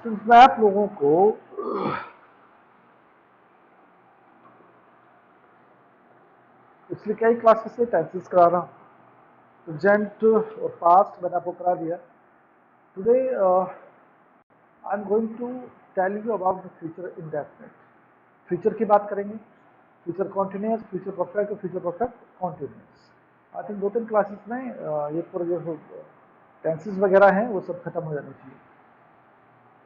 Students मैं आप लोगों को पिछले कई क्लासेस से टेंसेस करा रहा हूँ। प्रेजेंट और पास्ट मैंने आपको करा दिया। Today I am going to tell you about the future indefinite. Future की बात करेंगे, फ्यूचर कॉन्टिन्यूस, फ्यूचर परफेक्ट और future perfect continuous. I think 2-3 classes में ये पूरे जो टेंसेस वगैरह हैं वो सब खत्म हो जाने चाहिए।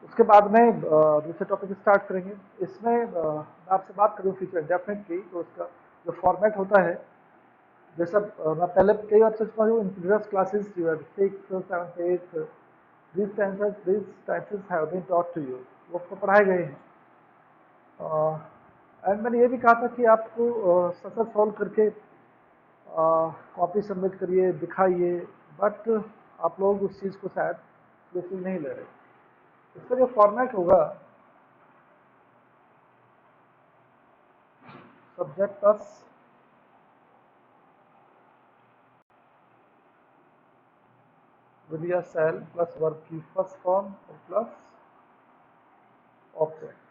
उसके बाद में दूसरे टॉपिक स्टार्ट करेंगे। इसमें मैं आपसे बात करूँ फ्यूचर इंडेफिनिट की, तो उसका जो फॉर्मेट होता है, जैसा मैं पहले कई बार सोच पा रही हूँ in previous classes you have 6th 7th 8th these tenses have been taught to you, वो आपको पढ़ाए गए हैं। एंड मैंने ये भी कहा था कि आपको सफर सॉल्व करके कॉपी सबमिट करिए, दिखाइए, बट आप लोग उस चीज़ को शायद बिल्कुल नहीं ले रहे। इसका जो फॉर्मेट होगा, subject plus will shall plus verb की फर्स्ट फॉर्म और प्लस ऑब्जेक्ट।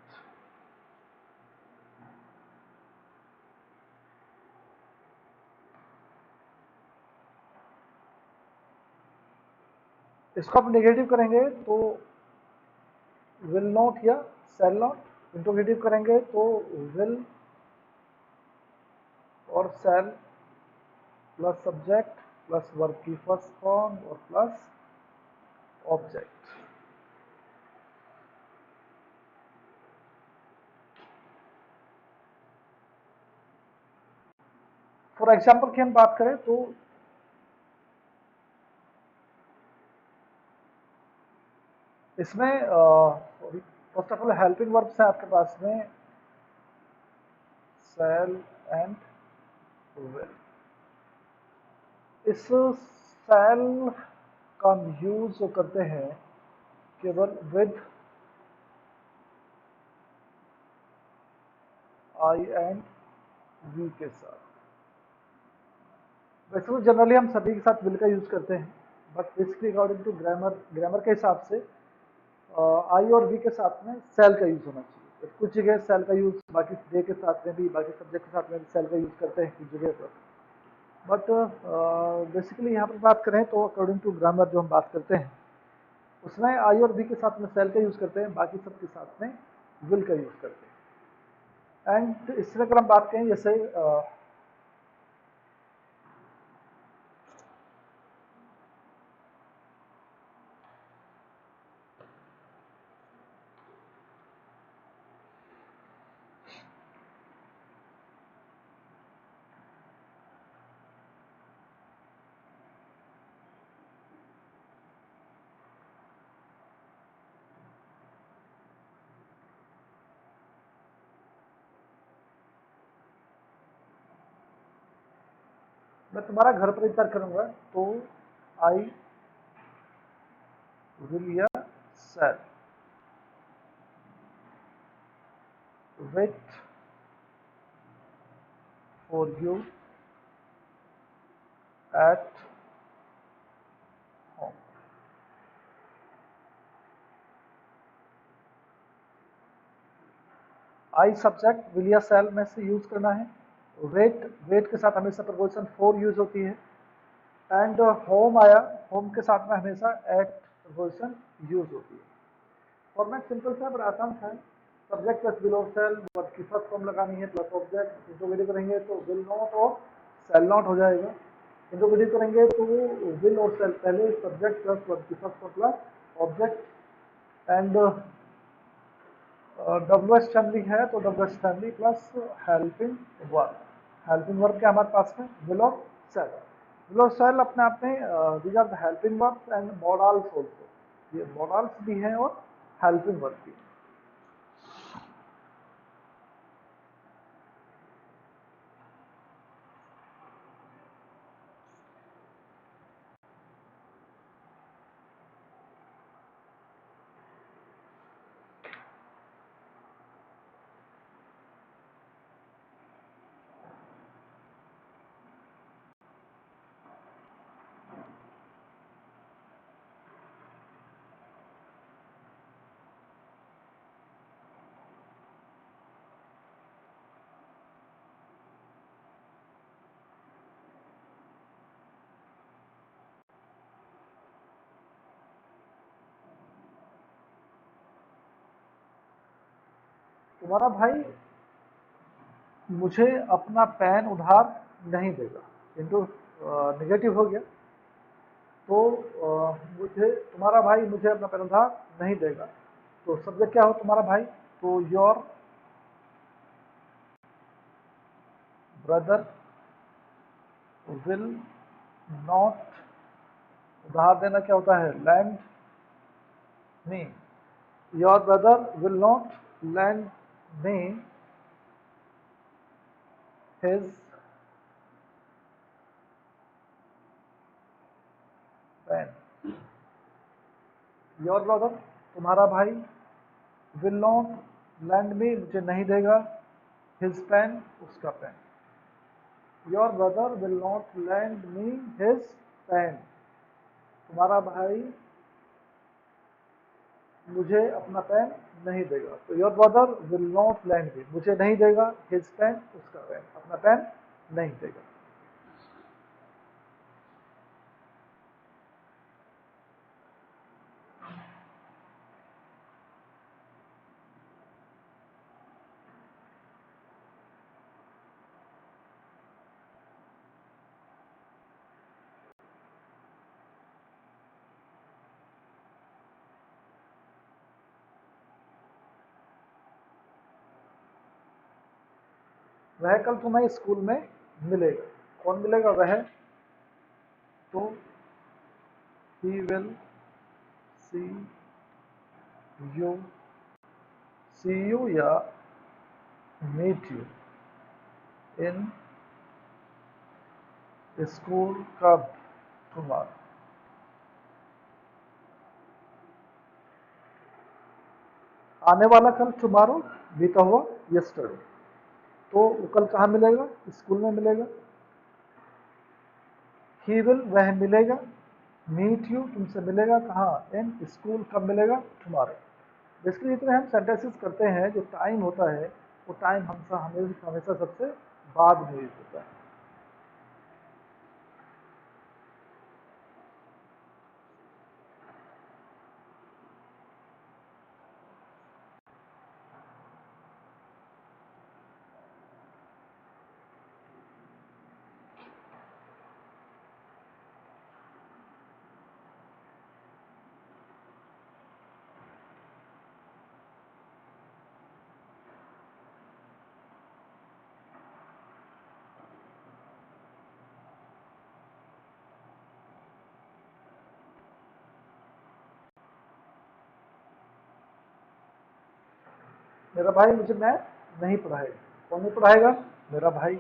इसको आप नेगेटिव करेंगे तो विल नॉट या सेल नॉट, इंट्रोगेटिव करेंगे तो विल और shall plus subject plus verb की फर्स्ट फॉर्म और प्लस ऑब्जेक्ट। फॉर एग्जाम्पल की हम बात करें तो इसमें first of all helping verbs हैं आपके पास में सेल एंड विल। इस सेल का यूज जो करते हैं केवल विद आई एंड वी के साथ। वैसे तो जनरली हम सभी के साथ विल का यूज करते हैं, but basically according to grammar के हिसाब से आई और वी के साथ में सेल का यूज होना चाहिए। तो कुछ जगह सेल का यूज बाकी डे के साथ में भी, बाकी सब्जेक्ट के साथ में भी सेल का यूज करते हैं कुछ जगह पर। बट बेसिकली यहाँ पर बात करें तो अकॉर्डिंग टू ग्रामर जो हम बात करते हैं उसमें आई और वी के साथ में सेल का यूज करते हैं, बाकी सब के साथ में विल का यूज करते हैं। एंड इसमें अगर हम बात करें जैसे मैं तुम्हारा घर परिचय करूंगा तो आई विल या shall wait for you at home. I subject will या सेल में से यूज करना है। वेट के साथ हमेशा प्रपोजिशन फॉर यूज होती है। एंड होम आया, होम के साथ में हमेशा एट प्रपोजिशन यूज होती है। फॉर्मेट सिंपल सा बड़ा आसान था। सब्जेक्ट प्लस विल और सेल, वर्ब की फर्स्ट फॉर्म लगानी है प्लस ऑब्जेक्ट। इंट्रोगेटिव करेंगे तो विल नॉट और सेल नॉट हो जाएगा। इंट्रोगेटिव करेंगे तो विल और सेल पहले, सब्जेक्ट प्लस वर्ब की first form plus object. And W family है तो W family plus helping verb. Helping verb क्या हमारे पास में विल और सेल। विल और सेल अपने आप में these are the helping verbs and modals also. ये मॉडल्स भी हैं और हेल्पिंग वर्ब भी। तुम्हारा भाई मुझे अपना पेन उधार नहीं देगा, इंटू निगेटिव हो गया। तो मुझे तुम्हारा भाई मुझे अपना पेन उधार नहीं देगा, तो सब्जेक्ट क्या हो तुम्हारा भाई, तो योर ब्रदर विल नॉट, उधार देना क्या होता है, lend me, your brother will not lend me his pen. Your brother तुम्हारा भाई, विल नॉट लैंड मी मुझे नहीं देगा, हिज पेन उसका pen. Your brother will not lend me his pen, तुम्हारा भाई मुझे अपना पेन नहीं देगा। तो your brother will not lend me मुझे नहीं देगा, हिज पेन उसका पेन, अपना पेन नहीं देगा। वह कल तुम्हें स्कूल में मिलेगा, कौन मिलेगा वह, तो he will see you, see you या मीट यू इन स्कूल कब, टुमारो। आने वाला कल टुमारो, बीता हुआ यस्टरडे, तो वो कल कहाँ मिलेगा, स्कूल में मिलेगा। ही विल वह मिलेगा, मीट यू तुमसे मिलेगा कहाँ, इन स्कूल कब मिलेगा, टुमारो। बेसिकली जितने हम सेंटेंसेस करते हैं, जो टाइम होता है वो टाइम हमेशा हमेशा हमेशा सबसे बाद में यूज होता है। मेरा भाई मुझे मैथ नहीं पढ़ाएगा, कौन नहीं पढ़ाएगा, मेरा भाई।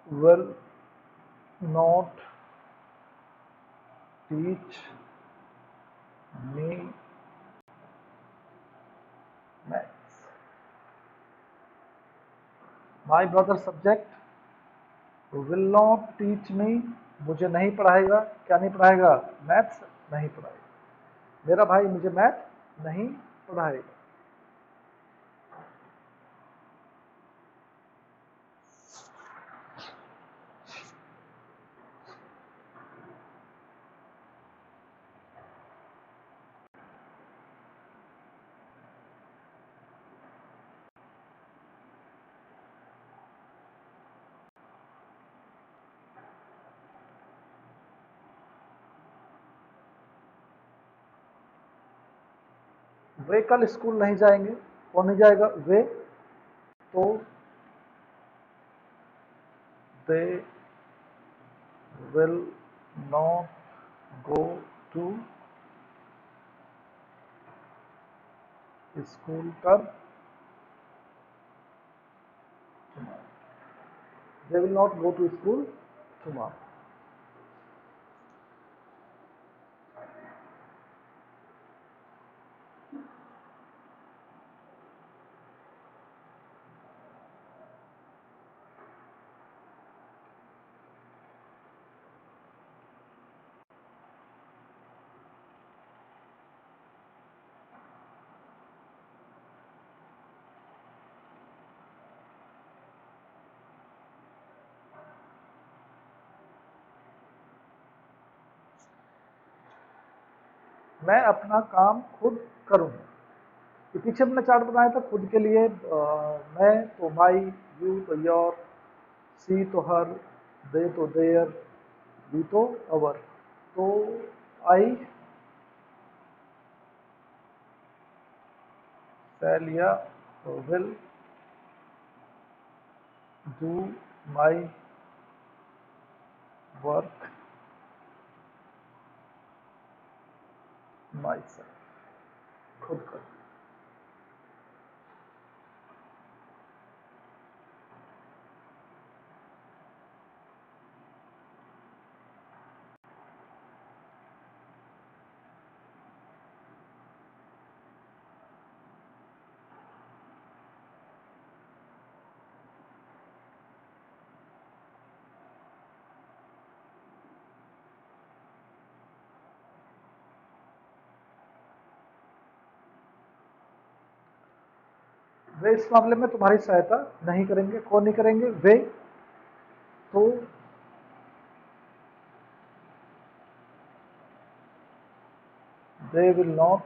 Will not teach me maths, my brother subject will not teach me, मुझे नहीं पढ़ाएगा, क्या नहीं पढ़ाएगा, मैथ्स नहीं पढ़ाएगा, मेरा भाई मुझे मैथ नहीं पढ़ाएगा। वे कल स्कूल नहीं जाएंगे, कौन नहीं जाएगा, वे, तो they will not go to school कब, they will not go to school tomorrow. मैं अपना काम खुद करूँ। तो पीछे हमने चार्ट बनाया था खुद के लिए, मैं तो माई, यू तो योर, सी तो हर, दे तो देयर, वी तो अवर। तो आई शैल या will do my work my self, खुद करूँ। वे इस मामले में तुम्हारी सहायता नहीं करेंगे। कौन नहीं करेंगे? वे। तो they will not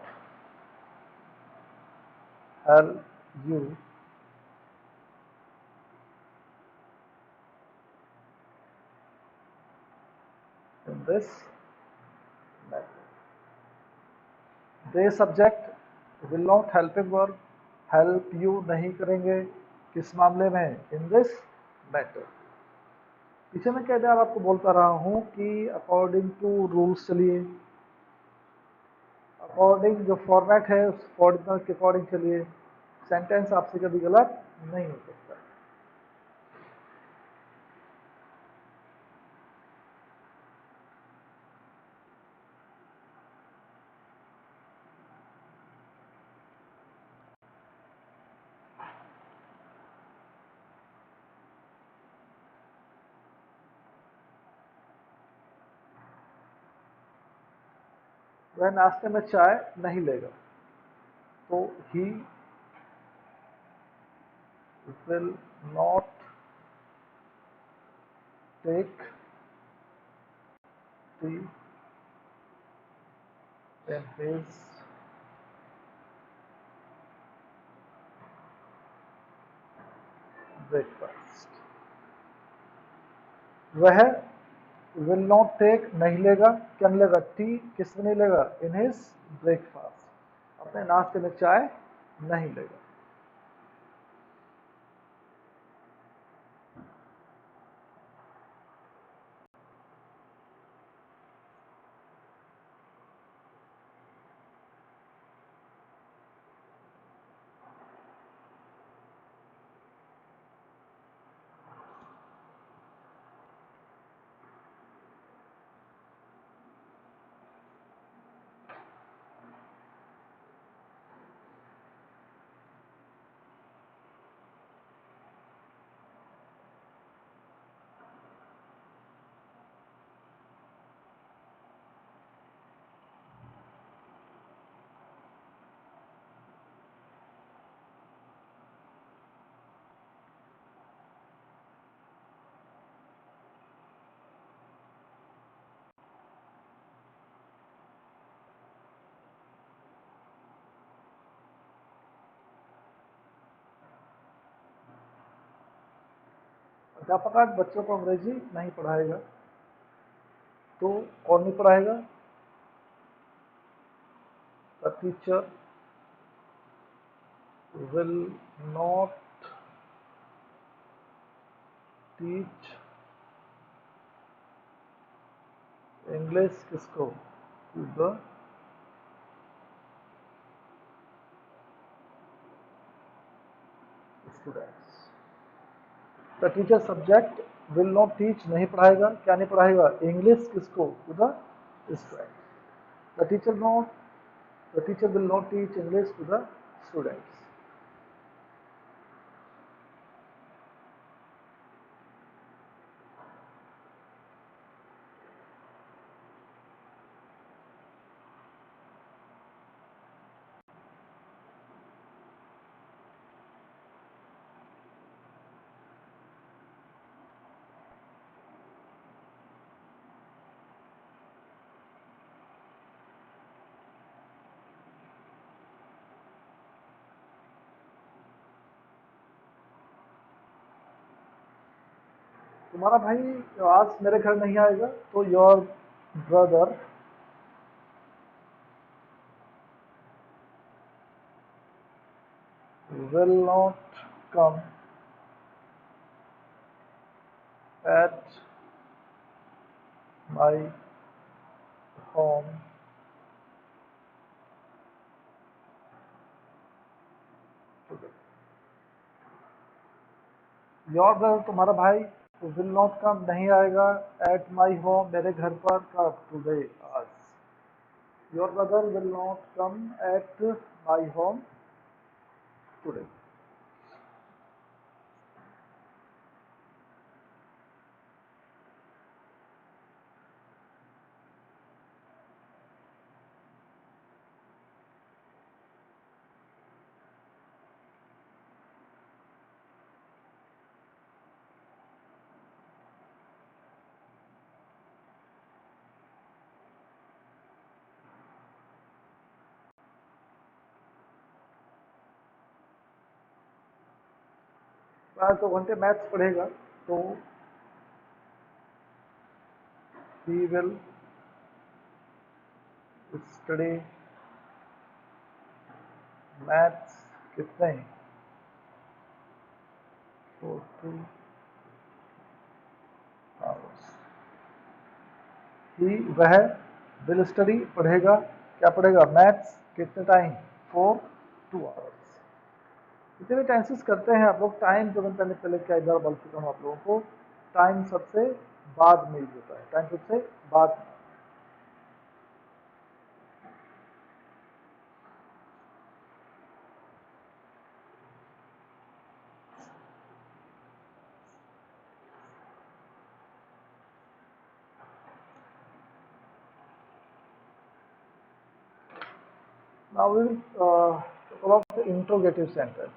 help you in this matter। they subject, will not helping verb, help you नहीं करेंगे किस मामले में? in this matter। पीछे मैं कई बार आपको बोलता रहा हूँ कि अकॉर्डिंग टू रूल्स चलिए, अकॉर्डिंग जो फॉर्मेट है उस फॉर्मेट के अकॉर्डिंग चलिए, सेंटेंस आपसे कभी गलत नहीं हो सकता। वह नाश्ते में चाय नहीं लेगा। तो ही will not take tea in his breakfast। वह will not take नहीं लेगा, क्या नहीं लेगा? टी किस में नहीं लेगा? in his breakfast, अपने नाश्ते में चाय नहीं लेगा। अध्यापक आज बच्चों को अंग्रेजी नहीं पढ़ाएगा। तो कौन नहीं पढ़ाएगा? The teacher will not teach English किसको? To the students. The teacher subject will not teach नहीं पढ़ाएगा, क्या नहीं पढ़ाएगा? इंग्लिश किसको? To the student. The teacher not the teacher will not teach English to the students. तुम्हारा भाई आज मेरे घर नहीं आएगा, तो your brother will not come at my home today. Your brother तुम्हारा भाई विल नॉट कम नहीं आएगा एट माई होम मेरे घर पर कब टुडे आज. Your brother will not come at my home today. तो घंटे मैथ्स पढ़ेगा, तो ही विल स्टडी मैथ्स कितने 4 ही वह विल स्टडी पढ़ेगा, क्या पढ़ेगा, मैथ्स कितने टाइम 4 2 आवर्स. जितने भी टेंसेस करते हैं आप लोग, टाइम जो मैं पहले पहले क्या बार बोल चुका हूँ आप लोगों को, टाइम सबसे बाद में यूज होता है, टाइम सबसे बाद में. Now we will talk about the interrogative sentences.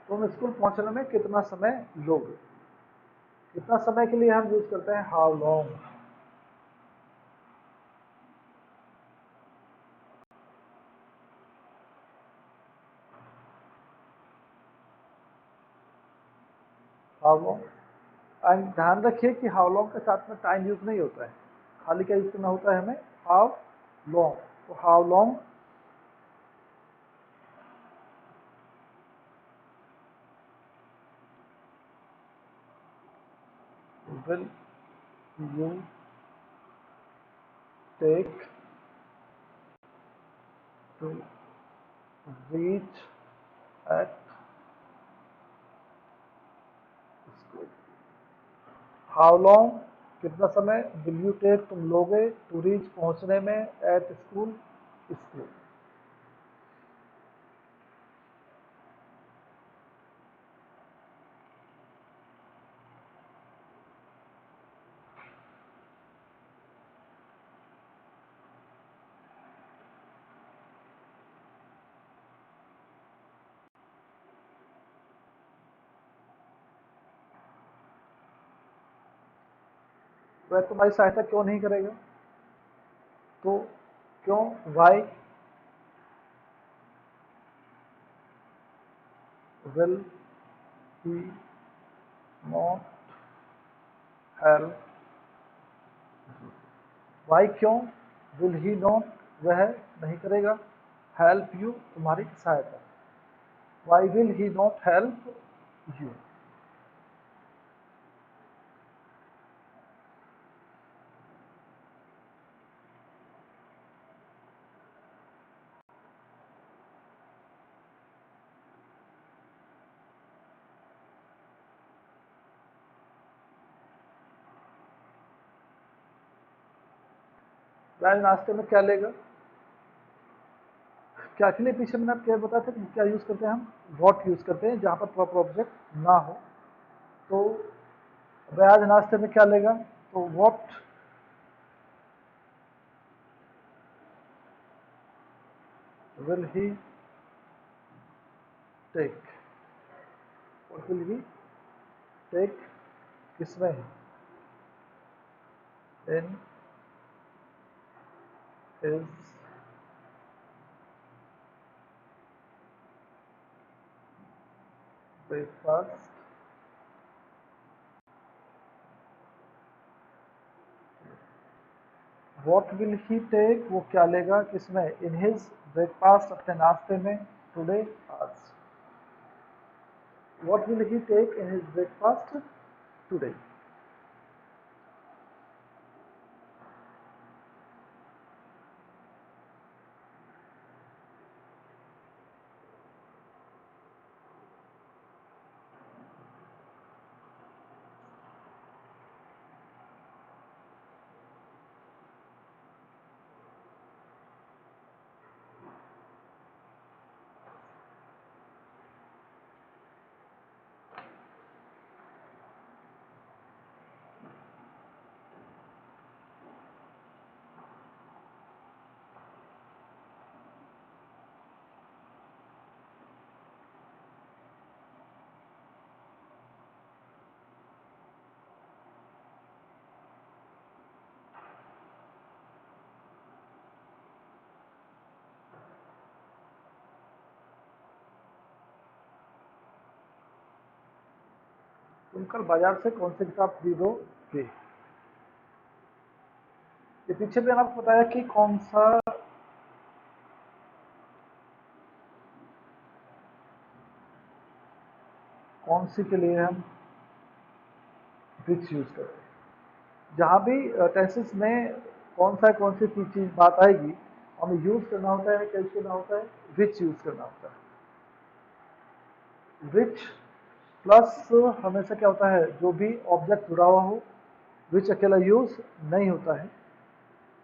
तुम स्कूल पहुंचने में कितना समय लोगे, कितना समय के लिए हम यूज करते हैं how long. How long. And ध्यान रखिए कि हाउ लॉन्ग के साथ में टाइम यूज नहीं होता है, खाली क्या यूज करना होता है हमें, हाउ लॉन्ग. तो how long will you take to reach at school. How long कितना समय, विल यू टेक तुम लोगे, टू रीच पहुंचने में, एट स्कूल स्कूल. वह तुम्हारी सहायता क्यों नहीं करेगा, तो क्यों, why will he not help, why क्यों, विल ही नॉट वह नहीं करेगा, हेल्प यू तुम्हारी सहायता, why will he not help you. वह आज नाश्ते में क्या लेगा। क्या के लिए पीछे मैंने आप क्या बताया था कि क्या यूज़ करते हैं हम, वॉट यूज़ करते हैं जहाँ पर प्रॉपर ऑब्जेक्ट ना हो। तो वह आज नाश्ते में क्या लेगा, तो what will he take, what will he take किसमें, in his breakfast, what will he take वो क्या लेगा किसमें, इन हिज ब्रेकफास्ट अपने नाश्ते में, टुडे आज। What will he take in his breakfast today. तुम कल बाजार से कौन सी किताब खरीदोगे। ये पीछे भी मैंने आपको बताया कि कौन सी के लिए हम विच यूज करते हैं। जहाँ भी टेंसेस में कौन सी चीज बात आएगी, हमें यूज करना होता है, क्या यूज करना होता है, विच यूज करना होता है। विच प्लस हमेशा क्या होता है, जो भी ऑब्जेक्ट जुड़ा हुआ हो, विच अकेला यूज नहीं होता है।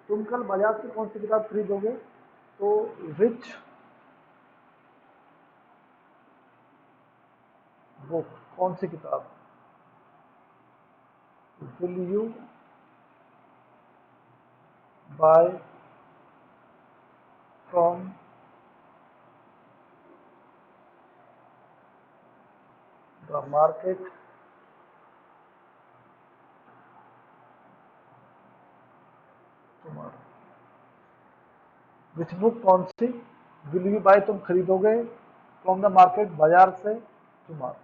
तुम कल बाजार से कौन सी किताब खरीदोगे, तो विच बुक, कौन सी किताब, will you buy from the market tomorrow. Which book कौन सी, विल यू बाय तुम खरीदोगे, फ्रॉम द मार्केट बाजार से, टुमारो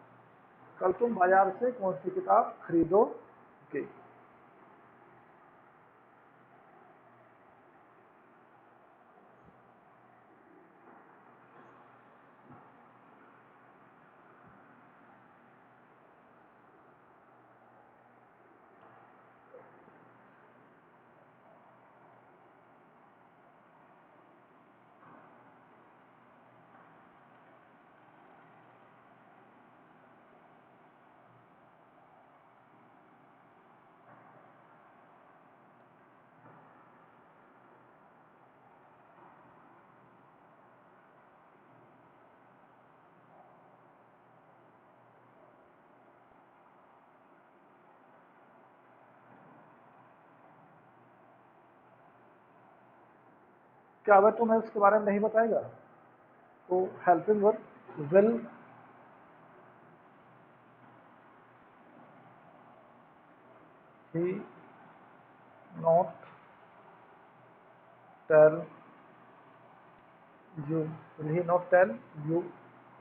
कल तुम बाजार से कौन सी किताब खरीदोगे। क्या अगर तुम्हें उसके बारे में नहीं बताएगा, तो helping verb will he not tell you, will he not tell you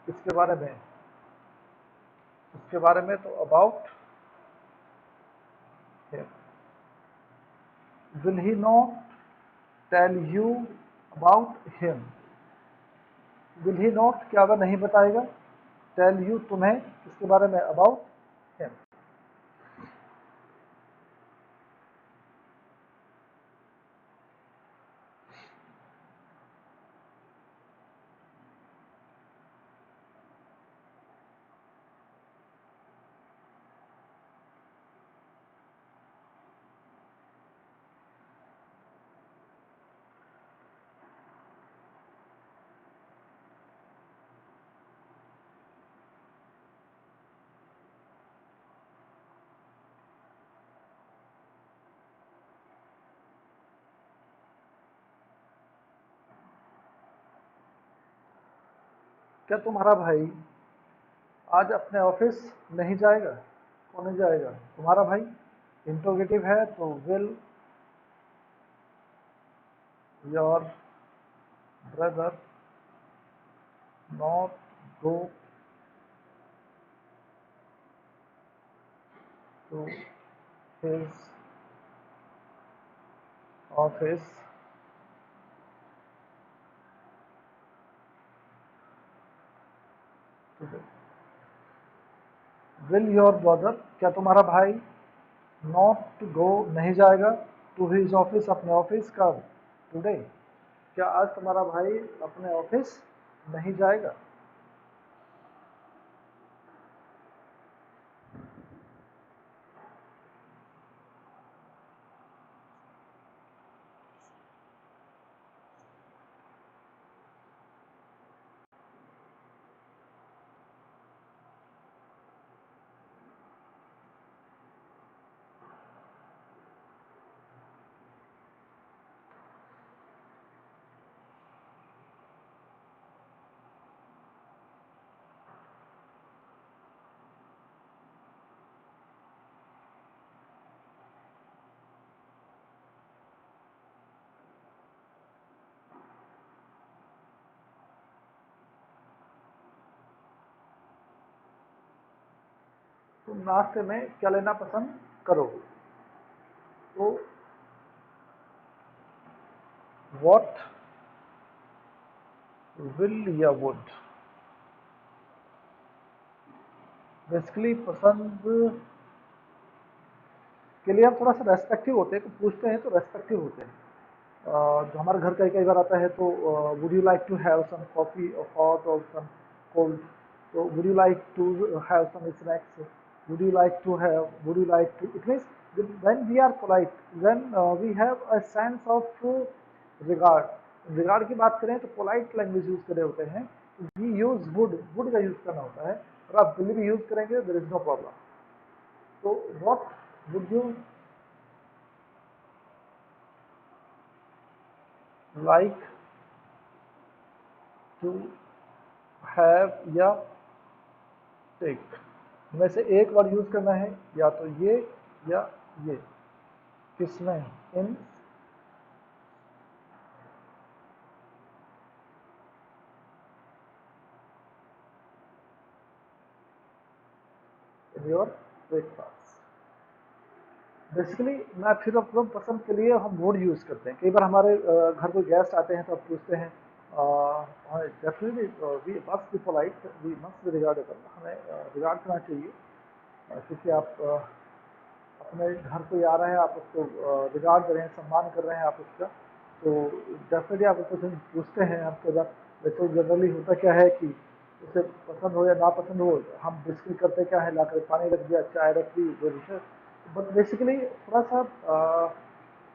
इसके बारे में, उसके बारे में तो about him. Will he not tell you about him, will he not क्या वह नहीं बताएगा, टेल यू तुम्हें इसके बारे में, अबाउट हिम। क्या तुम्हारा भाई आज अपने ऑफिस नहीं जाएगा? कौन नहीं जाएगा? तुम्हारा भाई। इंट्रोगेटिव है तो will your brother not go to his office today? Will your brother, क्या तुम्हारा भाई नॉट गो नहीं जाएगा टू हिज ऑफिस अपने ऑफिस कब? टुडे। क्या आज तुम्हारा भाई अपने ऑफिस नहीं जाएगा? तुम नाश्ते में क्या लेना पसंद करोगे? तो व्हाट विल या वुड, बेसिकली पसंद के लिए हम थोड़ा सा रेस्पेक्टिव होते हैं, तो पूछते हैं तो रेस्पेक्टिव होते हैं। जो हमारे घर कई बार आता है तो would you like to have some coffee और हॉट और सम कोल्ड, तो would you like to have some snacks, would you like to have, would you like to, it means when we are polite, when we have a sense of regard की बात करें तो polite language use करे होते हैं, we use would का use करना होता है, और आप विल भी यूज करेंगे, देयर इज नो प्रॉब्लम। तो what would you like to have या टेक, में से एक वर्ड यूज करना है, या तो या ये। किसमें? In your breakfast. बेसिकली मैं फिर अपने पसंद के लिए हम वर्ड यूज करते हैं। कई बार हमारे घर कोई गेस्ट आते हैं तो आप पूछते हैं, definitely we must be polite, we must be regardable, हमें रिगार्ड करना चाहिए, क्योंकि आप अपने घर कोई आ रहा है, आप उसको रिगार्ड कर रहे हैं, सम्मान कर रहे हैं आप उसका, तो डेफिनेटली आप उसको पूछते हैं। आपके बाद वैसे जनरली होता क्या है कि उसे पसंद हो या नापसंद हो, हम डिस्कस करते क्या है, लाकर पानी रख दिया, चाय रख दी, जो डिशेज, बट बेसिकली थोड़ा सा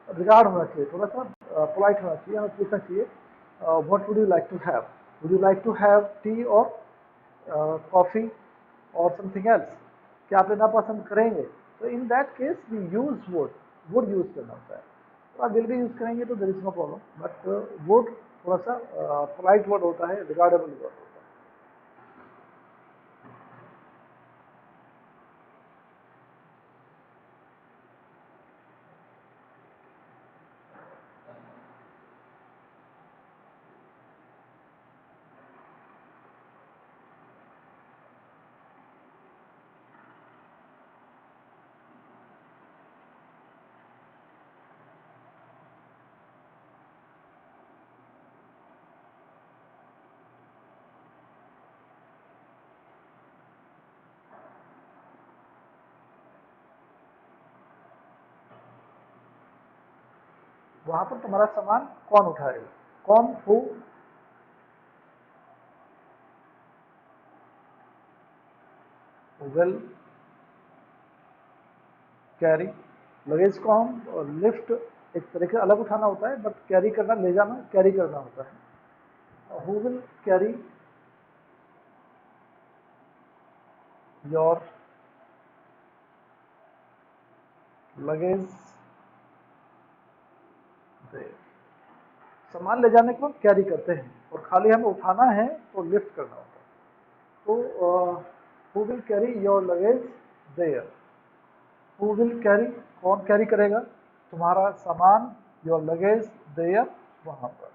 रिगार्ड होना चाहिए, थोड़ा सा पोलाइट होना चाहिए, हमें पूछना चाहिए what would you like to have, would you like to have tea और कॉफ़ी और समथिंग एल्स, क्या आप लेना पसंद करेंगे? तो in that case we use would use करना होता है। तो आप विल भी यूज करेंगे तो there is no problem, but would थोड़ा सा पोलाइट वर्ड होता है, रिगार्डेबल वर्ड होता है। वहां पर तुम्हारा सामान कौन उठाएगा? कौन, हु विल कैरी, लगेज को हम लिफ्ट एक तरीके से अलग उठाना होता है, बट कैरी करना, ले जाना, कैरी करना होता है। Who will carry your luggage there, सामान ले जाने को हम कैरी करते हैं, और खाली हमें उठाना है तो लिफ्ट करना होता है। तो who will carry your luggage there, who will carry, कौन कैरी करेगा तुम्हारा सामान, योर लगेज देयर, वहां पर।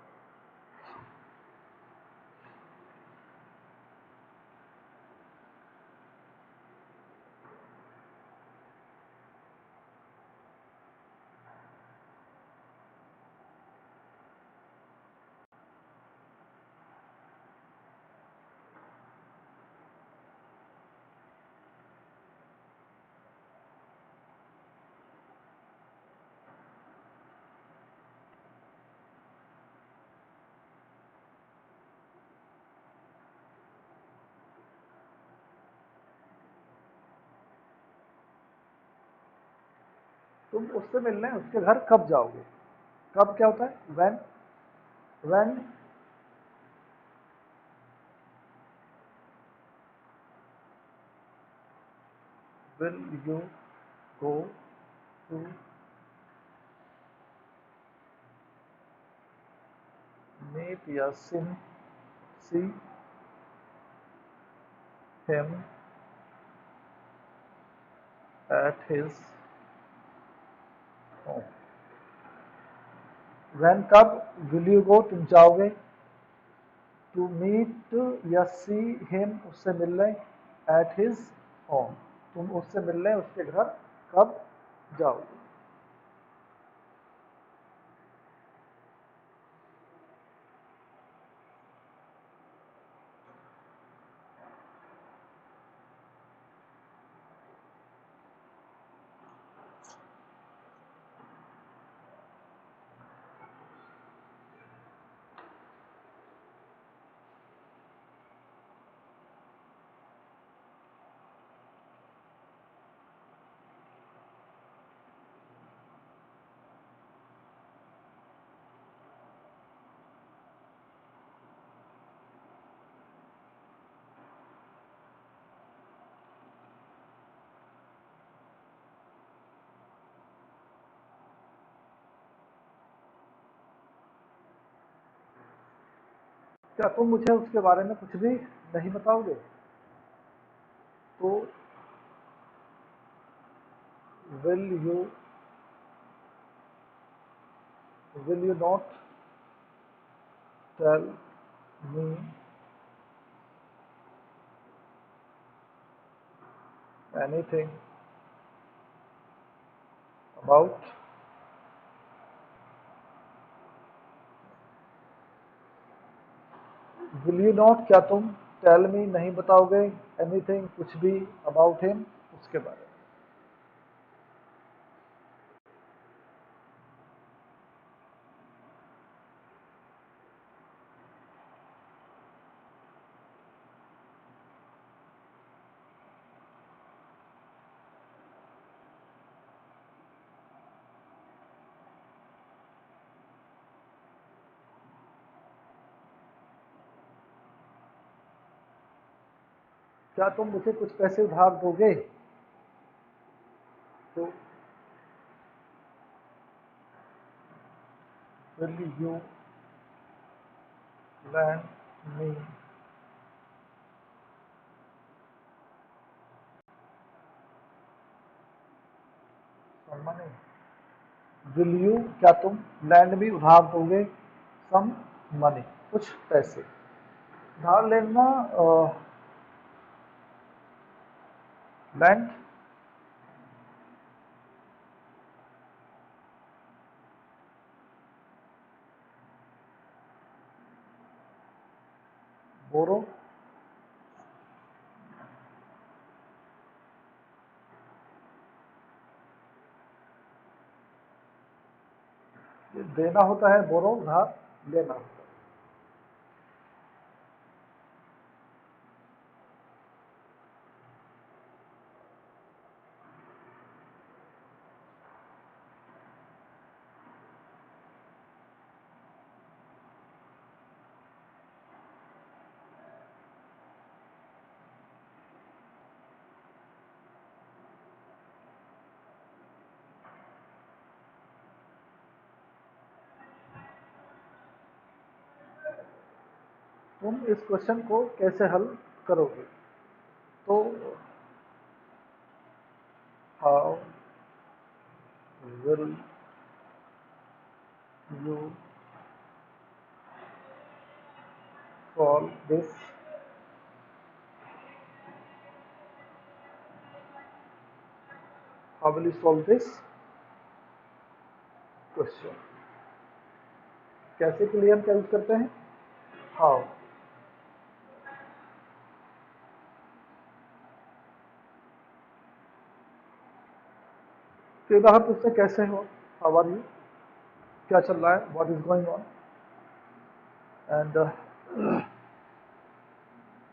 तुम उससे मिलने उसके घर कब जाओगे? कब क्या होता है? When will you go to meet या see him at his home. When कब, विल यू गो तुम जाओगे, टू मीट या सी हिम उससे मिलने, एट हिज होम तुम उससे मिलने उसके घर कब जाओगे? क्या तुम मुझे उसके बारे में कुछ भी नहीं बताओगे? तो will you will you not tell me anything about, will you not क्या तुम, टेल मी नहीं बताओगे, एनीथिंग कुछ भी, अबाउट हिम उसके बारे में। क्या तुम मुझे कुछ पैसे उधार दोगे? तो will you lend me some money, will you क्या तुम, लैंड मी उधार दोगे, सम मनी कुछ पैसे। उधार लेना, लैंड, बोरो, देना होता है, बोरो उधार लेना होता है। तुम इस क्वेश्चन को कैसे हल करोगे? how will you solve this how will you solve this question? कैसे के लिए हम क्या यूज करते हैं? हाउ। तो बाहर पूछते हैं कैसे हो, हाउ आर यू, क्या चल रहा है, what is going on, and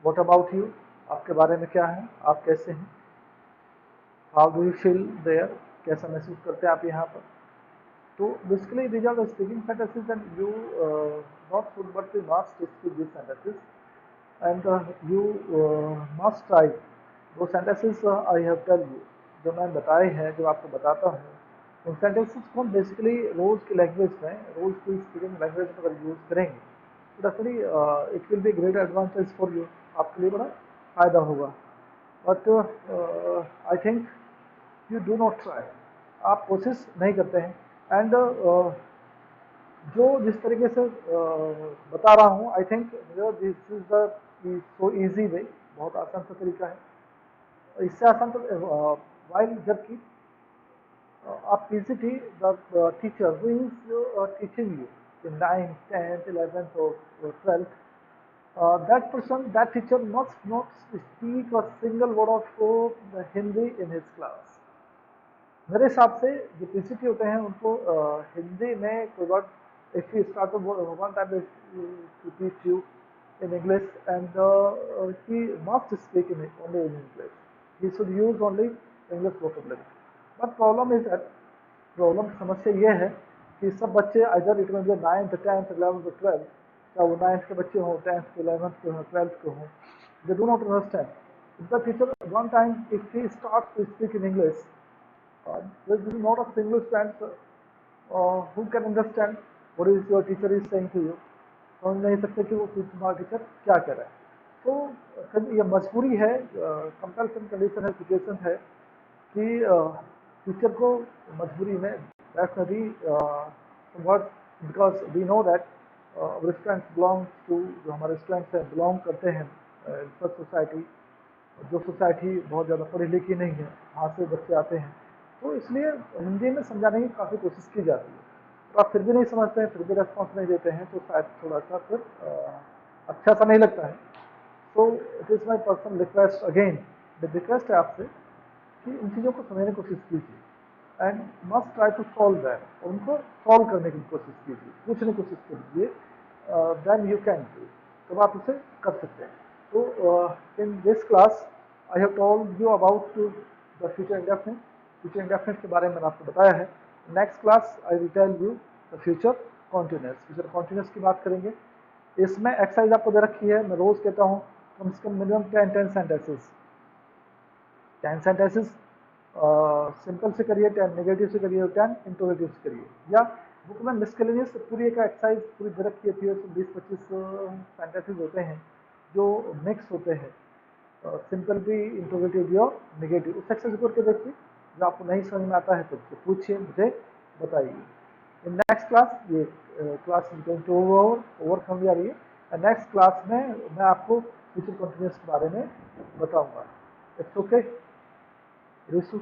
what about you, आपके बारे में क्या है, आप कैसे हैं, how do you feel there, कैसा महसूस करते हैं आप यहाँ पर। तो basically these are the speaking sentences and you not should but you must speak these sentences and you must try those sentences I have tell you जो मैंने बताए हैं, जो आपको बताता हूँ उन सेंटेंसेस को हम बेसिकली रोज की लैंग्वेज में, रोज की स्पीकिंग लैंग्वेज में अगर यूज करेंगे तो definitely it will be great advantage for you, आपके लिए बड़ा फायदा होगा। But I think you do not try, आप कोशिश नहीं करते हैं। एंड जो जिस तरीके से बता रहा हूँ I think this is the so easy way, बहुत आसान सा तरीका है। इससे आसान तो वाइल जबकि आप PCT the teacher who is teaching you in 9th 10th 11th or 12th that person, that teacher must not speak a single word of Hindi in his class। मेरे हिसाब से जो पीसीटी होते हैं उनको हिंदी में कोई word if you start one time to teach you in English and he must speak in only in English, he should use only English vocabulary. But problem is that, problem समस्या ये है कि सब बच्चे आइदर इट में 9th 10th 11th 12th, चाहे वो 9th के बच्चे हों, 10th के 11th के हों, 12th के हों, they do not understand. If the teacher one time if he starts to speak in English, there is not a single student who can understand what is your teacher is saying to you, समझ नहीं सकते कि वो तुम्हारा teacher क्या कर रहा है। तो ये मजबूरी है, कंपल्सन कंडीशन है, सिचुएशन है कि टीचर को मजबूरी में definitely words because we know that students belong to, जो हमारे स्टूडेंट्स हैं बिलोंग करते हैं सच सोसाइटी, जो सोसाइटी बहुत ज़्यादा पढ़ी लिखी नहीं है, वहाँ से बच्चे आते हैं। तो इसलिए हिंदी में समझाने की काफ़ी कोशिश की जाती है, तो आप फिर भी नहीं समझते हैं, फिर भी रेस्पॉन्स नहीं देते हैं, तो शायद थोड़ा सा फिर अच्छा सा नहीं लगता है। So it is my personal request, again request है आपसे कि इन चीज़ों को समझने की कोशिश कीजिए and must try to solve that, और उनको सॉल्व करने की कोशिश कीजिए, पूछने की कोशिश कीजिए, देन यू कैन डू, तब आप उसे कर सकते हैं। तो in this class I have told you about the future indefinite, future indefinite के बारे में मैंने आपको बताया है। Next class I will tell you the future continuous, future continuous की बात करेंगे। इसमें एक्सरसाइज आपको दे रखी है, मैं रोज़ कहता हूँ कम से कम मिनिमम 10 सेंटेंसेस, 10 सेंटेंसेस सिंपल से करिए, 10 नेगेटिव से करिए, 10 इंटरोगेटिव से करिए, या बुक में मिसकेलेनियस पूरी एक एक्सरसाइज पूरी दे रखी होती है, उसमें 20-25 सेंटेंसेस होते हैं जो मिक्स होते हैं, सिंपल भी, इंटरोगेटिव भी और नेगेटिव। उस एक्सरसाइज करके देखिए, जो आपको नहीं समझ में आता है तो पूछिए, मुझे बताइए। इन नेक्स्ट क्लास, ये class is going to over समझ आ रही है। नेक्स्ट क्लास में मैं आपको फ्यूचर कॉन्टिन्यूस के बारे में बताऊंगा। It's okay Risu.